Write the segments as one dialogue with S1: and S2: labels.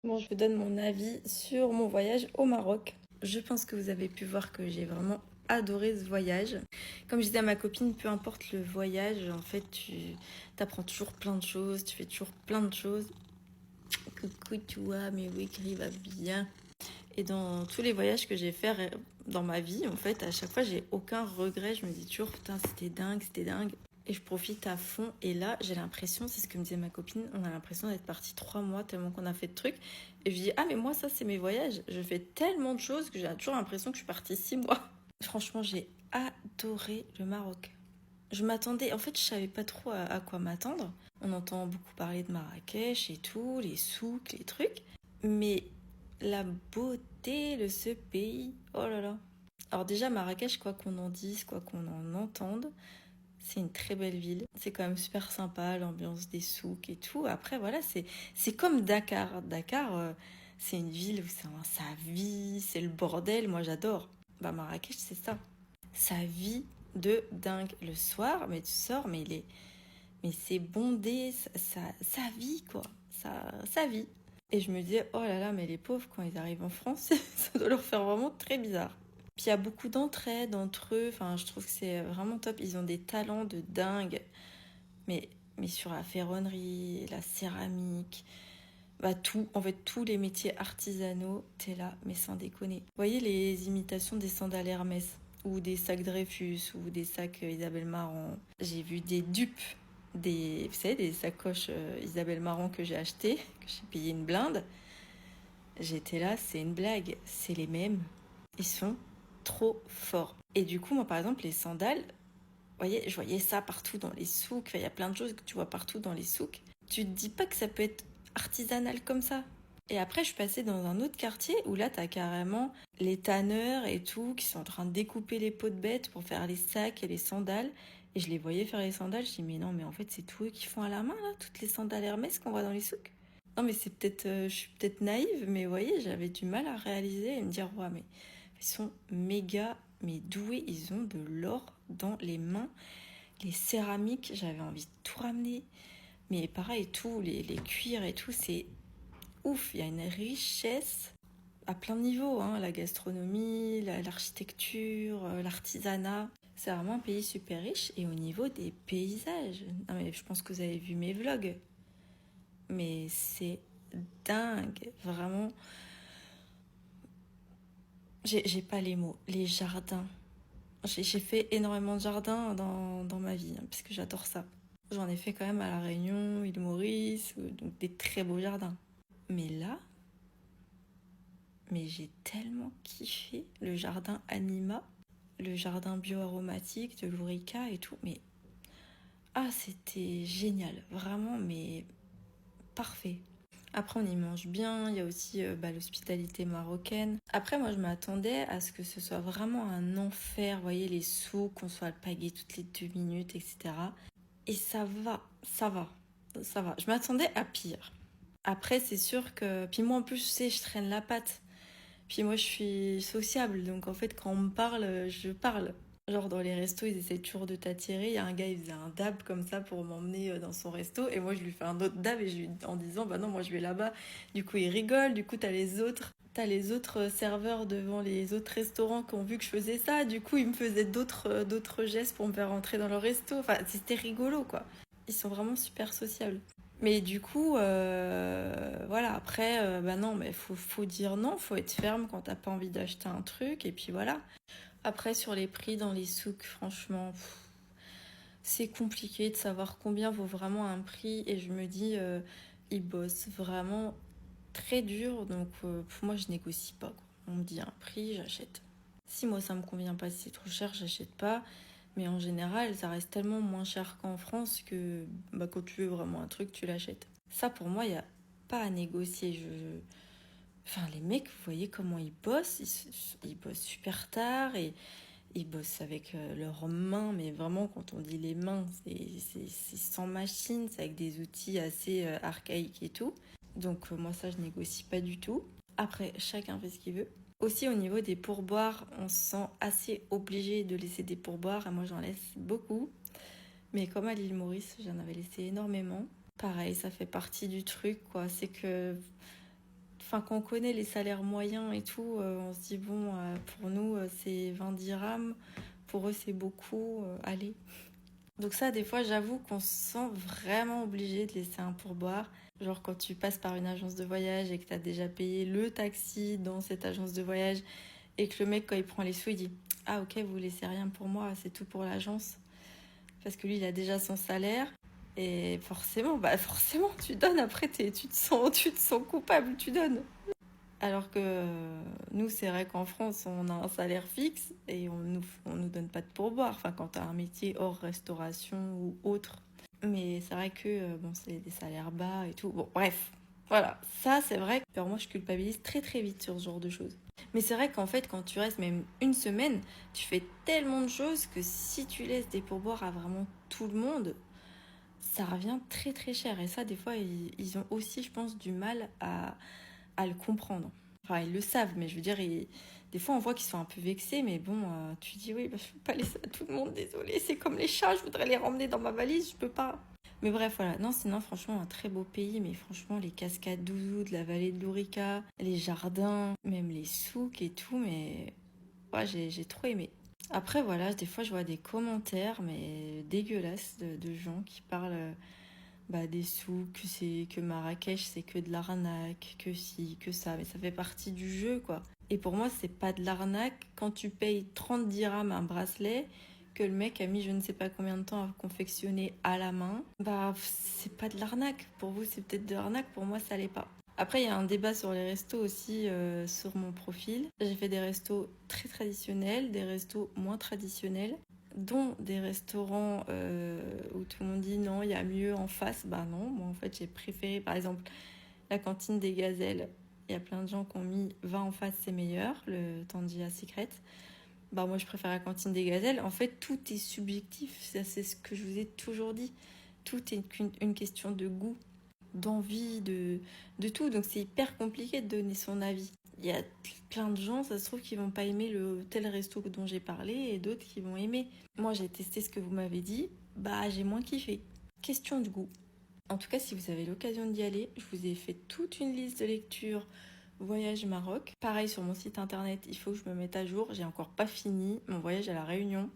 S1: Bon, je vous donne mon avis sur mon voyage au Maroc. Je pense que vous avez pu voir que j'ai vraiment adoré ce voyage. Comme je disais à ma copine, peu importe le voyage, en fait, tu apprends toujours plein de choses, tu fais toujours plein de choses. Coucou, tu vois, mais oui, Gris va bien. Et dans tous les voyages que j'ai fait dans ma vie, en fait, à chaque fois, j'ai aucun regret. Je me dis toujours, putain, c'était dingue, c'était dingue. Et je profite à fond. Et là, j'ai l'impression, c'est ce que me disait ma copine, on a l'impression d'être parti 3 mois tellement qu'on a fait de trucs. Et je dis, ah, mais moi, ça, c'est mes voyages. Je fais tellement de choses que j'ai toujours l'impression que je suis partie 6 mois. Franchement, j'ai adoré le Maroc. Je m'attendais, en fait, je savais pas trop à quoi m'attendre. On entend beaucoup parler de Marrakech et tout, les souks, les trucs. Mais la beauté de ce pays, oh là là. Alors déjà, Marrakech, quoi qu'on en dise, quoi qu'on en entende, c'est une très belle ville. C'est quand même super sympa, l'ambiance des souks et tout. Après, voilà, c'est comme Dakar. Dakar, c'est une ville où ça vit, c'est le bordel. Moi, j'adore. Bah, Marrakech, c'est ça. Ça vit de dingue. Le soir, mais tu sors, mais c'est bondé, ça vit, quoi. Ça vit. Et je me disais, oh là là, mais les pauvres, quand ils arrivent en France, ça doit leur faire vraiment très bizarre. Puis il y a beaucoup d'entraide entre eux. Enfin, je trouve que c'est vraiment top. Ils ont des talents de dingue. Mais, mais sur la ferronnerie, la céramique, bah tout. En fait, tous les métiers artisanaux, t'es là, mais sans déconner. Vous voyez les imitations des sandales Hermès ou des sacs Dreyfus ou des sacs Isabelle Marant. J'ai vu des dupes, vous savez, des sacoches Isabelle Marant que j'ai achetées, que j'ai payé une blinde. J'étais là, c'est une blague. C'est les mêmes. Ils sont trop forts. Et du coup, moi, par exemple, les sandales, vous voyez, je voyais ça partout dans les souks. Enfin, il y a plein de choses que tu vois partout dans les souks. Tu te dis pas que ça peut être artisanal comme ça. Et après, je suis passée dans un autre quartier où là, t'as carrément les tanneurs et tout qui sont en train de découper les peaux de bêtes pour faire les sacs et les sandales. Et je les voyais faire les sandales. Je dis, mais non, mais en fait, c'est tout eux qui font à la main, là, toutes les sandales Hermès qu'on voit dans les souks. Non, mais c'est peut-être, je suis peut-être naïve, mais vous voyez, j'avais du mal à réaliser et me dire, ouais, mais ils sont méga, mais doués, ils ont de l'or dans les mains. Les céramiques, j'avais envie de tout ramener. Mais pareil, tout, les cuirs et tout, c'est ouf. Il y a une richesse à plein de niveaux, hein. La gastronomie, l'architecture, l'artisanat. C'est vraiment un pays super riche. Et au niveau des paysages, non mais je pense que vous avez vu mes vlogs. Mais c'est dingue, vraiment. J'ai pas les mots. Les jardins. J'ai fait énormément de jardins dans ma vie, hein, parce que j'adore ça. J'en ai fait quand même à La Réunion, île Maurice, donc des très beaux jardins. Mais là, mais j'ai tellement kiffé le jardin Anima, le jardin bio-aromatique de l'Ourika et tout. Mais ah, c'était génial, vraiment, mais parfait. Après, on y mange bien, il y a aussi l'hospitalité marocaine. Après, moi, je m'attendais à ce que ce soit vraiment un enfer, vous voyez, les souks, qu'on soit alpagué toutes les 2 minutes, etc. Et ça va, ça va. Je m'attendais à pire. Après, c'est sûr que... Puis moi, en plus, tu sais, je traîne la patte. Puis moi, je suis sociable, donc en fait, quand on me parle, je parle. Genre dans les restos, ils essaient toujours de t'attirer. Il y a un gars, il faisait un dab comme ça pour m'emmener dans son resto. Et moi, je lui fais un autre dab et en disant, bah non, moi je vais là-bas. Du coup, il rigole. Du coup, t'as les autres serveurs devant les autres restaurants qui ont vu que je faisais ça. Du coup, ils me faisaient d'autres gestes pour me faire rentrer dans leur resto. Enfin, c'était rigolo, quoi. Ils sont vraiment super sociables. Mais du coup, voilà, après, bah non, mais faut dire non, faut être ferme quand t'as pas envie d'acheter un truc, et puis voilà. Après, sur les prix dans les souks, franchement, c'est compliqué de savoir combien vaut vraiment un prix, et je me dis, ils bossent vraiment très dur, donc pour moi, je négocie pas, quoi. On me dit un prix, j'achète. Si moi ça me convient pas, si c'est trop cher, j'achète pas. Mais en général, ça reste tellement moins cher qu'en France que bah, quand tu veux vraiment un truc, tu l'achètes. Ça, pour moi, il n'y a pas à négocier. Enfin, les mecs, vous voyez comment ils bossent. Ils bossent super tard et ils bossent avec leurs mains. Mais vraiment, quand on dit les mains, c'est sans machine. C'est avec des outils assez archaïques et tout. Donc moi, ça, je négocie pas du tout. Après, chacun fait ce qu'il veut. Aussi, au niveau des pourboires, on se sent assez obligé de laisser des pourboires. Et moi, j'en laisse beaucoup. Mais comme à l'île Maurice, j'en avais laissé énormément. Pareil, ça fait partie du truc, quoi. C'est que enfin, quand on connaît les salaires moyens et tout, on se dit, bon, pour nous, c'est 20 dirhams. Pour eux, c'est beaucoup. Allez. Donc ça, des fois, j'avoue qu'on se sent vraiment obligé de laisser un pourboire. Genre quand tu passes par une agence de voyage et que tu as déjà payé le taxi dans cette agence de voyage et que le mec, quand il prend les sous, il dit « Ah ok, vous laissez rien pour moi, c'est tout pour l'agence. » Parce que lui, il a déjà son salaire. Et forcément, tu donnes. Après, tu te sens coupable, tu donnes. Alors que nous, c'est vrai qu'en France, on a un salaire fixe et on nous donne pas de pourboire. Enfin, quand tu as un métier hors restauration ou autre. Mais c'est vrai que bon, c'est des salaires bas et tout. Bon, bref, voilà. Ça, c'est vrai que alors moi, je culpabilise très très vite sur ce genre de choses. Mais c'est vrai qu'en fait, quand tu restes même une semaine, tu fais tellement de choses que si tu laisses des pourboires à vraiment tout le monde, ça revient très très cher. Et ça, des fois, ils ont aussi, je pense, du mal à le comprendre. Enfin, ils le savent, mais je veux dire, des fois, on voit qu'ils sont un peu vexés, mais bon, tu dis, oui, bah, je peux pas laisser à tout le monde, désolé, c'est comme les chats, je voudrais les ramener dans ma valise, je peux pas. Mais bref, voilà. Non, sinon, franchement, un très beau pays, mais franchement, les cascades d'Ouzou, de la vallée de l'Ourika, les jardins, même les souks et tout, mais ouais, j'ai trop aimé. Après, voilà, des fois, je vois des commentaires, mais dégueulasses, de gens qui parlent des sous, que Marrakech c'est que de l'arnaque, que si, que ça, mais ça fait partie du jeu quoi. Et pour moi, c'est pas de l'arnaque quand tu payes 30 dirhams un bracelet que le mec a mis je ne sais pas combien de temps à confectionner à la main. C'est pas de l'arnaque. Pour vous, c'est peut-être de l'arnaque, pour moi, ça l'est pas. Après, il y a un débat sur les restos aussi sur mon profil. J'ai fait des restos très traditionnels, des restos moins traditionnels, dont des restaurants où tout le monde dit non, il y a mieux en face. Bah non, moi en fait j'ai préféré par exemple la cantine des Gazelles. Il y a plein de gens qui ont mis va en face c'est meilleur, le Tangia Secret. Bah moi je préfère la cantine des Gazelles. En fait tout est subjectif, ça c'est ce que je vous ai toujours dit. Tout est une question de goût, d'envie, de tout. Donc c'est hyper compliqué de donner son avis. Il y a plein de gens, ça se trouve, qui vont pas aimer le tel resto dont j'ai parlé et d'autres qui vont aimer. Moi, j'ai testé ce que vous m'avez dit, j'ai moins kiffé. Question de goût. En tout cas, si vous avez l'occasion d'y aller, je vous ai fait toute une liste de lectures Voyage Maroc. Pareil, sur mon site internet, il faut que je me mette à jour. J'ai encore pas fini mon voyage à La Réunion.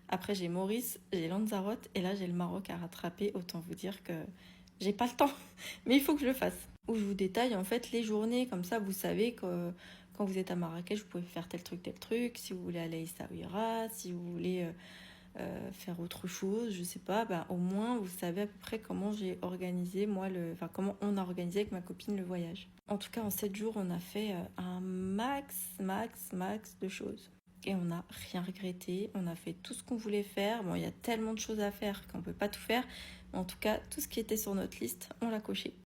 S1: Après, j'ai Maurice, j'ai Lanzarote et là, j'ai le Maroc à rattraper. Autant vous dire que j'ai pas le temps, mais il faut que je le fasse. Où je vous détaille en fait les journées, comme ça vous savez que quand vous êtes à Marrakech, vous pouvez faire tel truc. Si vous voulez aller à Essaouira, si vous voulez faire autre chose, je sais pas, au moins vous savez à peu près comment j'ai organisé moi comment on a organisé avec ma copine le voyage. En tout cas, en 7 jours, on a fait un max de choses. Et on n'a rien regretté, on a fait tout ce qu'on voulait faire. Bon, il y a tellement de choses à faire qu'on peut pas tout faire. Mais en tout cas, tout ce qui était sur notre liste, on l'a coché.